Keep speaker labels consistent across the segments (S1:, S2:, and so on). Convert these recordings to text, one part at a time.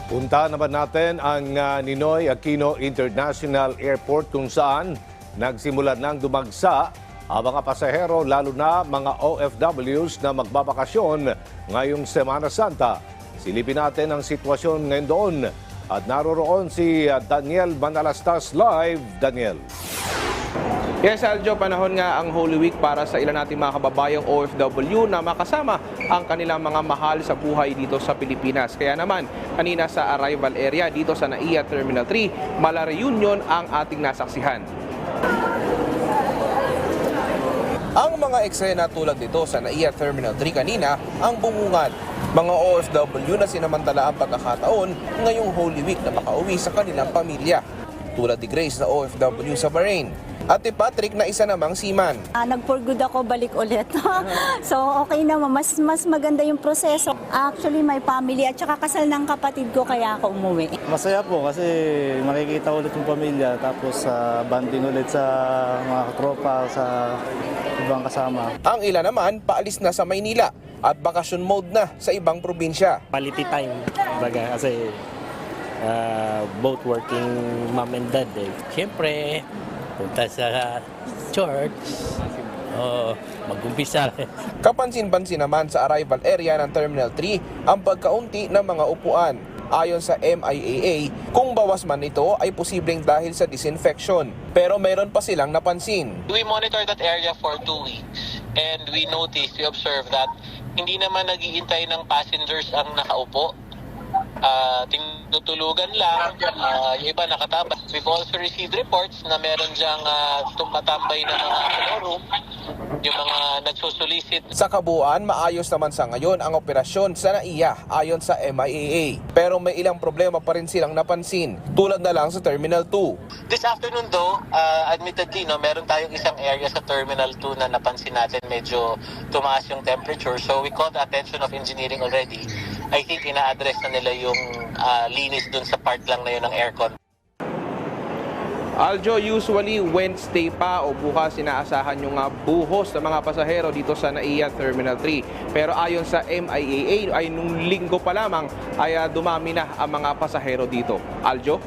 S1: Punta naman natin ang Ninoy Aquino International Airport kung saan nagsimula nang dumagsa ang mga pasahero lalo na mga OFWs na magbabakasyon ngayong Semana Santa. Silipin natin ang sitwasyon ngayon doon at naroroon si Daniel Manalastas live. Daniel.
S2: Yes, Aljo, panahon nga ang Holy Week para sa ilan nating mga kababayang OFW na makasama ang kanilang mga mahal sa buhay dito sa Pilipinas. Kaya naman, kanina sa arrival area dito sa NAIA Terminal 3, mala reunion ang ating nasaksihan. Ang mga eksena tulad nito sa NAIA Terminal 3 kanina ang bumungad. Mga OFW na sinamantala ang pagkakataon ngayong Holy Week na makauwi sa kanilang pamilya. Tulad ni Grace na OFW sa Bahrain. At ni Patrick na isa namang seaman.
S3: Nag-for good ako, balik ulit. So okay naman, mas maganda yung proseso. Actually, may family at saka kasal ng kapatid ko kaya ako umuwi.
S4: Masaya po kasi makikita ulit yung pamilya tapos banding ulit sa mga katropa, sa ibang kasama.
S2: Ang ilan naman paalis na sa Maynila at bakasyon mode na sa ibang probinsya.
S5: Quality time, baga, kasi both working mom and dad. Siyempre, punta sa church, mag-umpisa.
S2: Kapansin-pansin naman sa arrival area ng Terminal 3 ang pagkaunti ng mga upuan. Ayon sa MIAA, kung bawas man ito ay posibleng dahil sa disinfection. Pero mayroon pa silang napansin.
S6: We monitor that area for 2 weeks and we observe that hindi naman nag-iintay ng passengers ang nakaupo. Tinutulugan lang, yung iba nakatambay. We've also received reports na meron diyang tumatambay na mga room, yung mga nagsusulisit.
S2: Sa kabuuan, maayos naman sa ngayon ang operasyon sa NAIA ayon sa MIAA. Pero may ilang problema pa rin silang napansin, tulad na lang sa Terminal 2.
S6: This afternoon though, admittedly, meron tayong isang area sa Terminal 2 na napansin natin medyo tumaas yung temperature. So we called the attention of engineering already. I think ina-address na nila yung linis dun sa part lang na yun ng aircon. Aljo, usually Wednesday pa o bukas inaasahan yung buhos ng mga pasahero dito sa NAIA Terminal 3. Pero ayon sa MIAA ay nung linggo pa lamang ay dumami na ang mga pasahero dito. Aljo?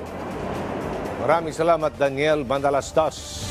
S1: Maraming salamat, Daniel Manalastas.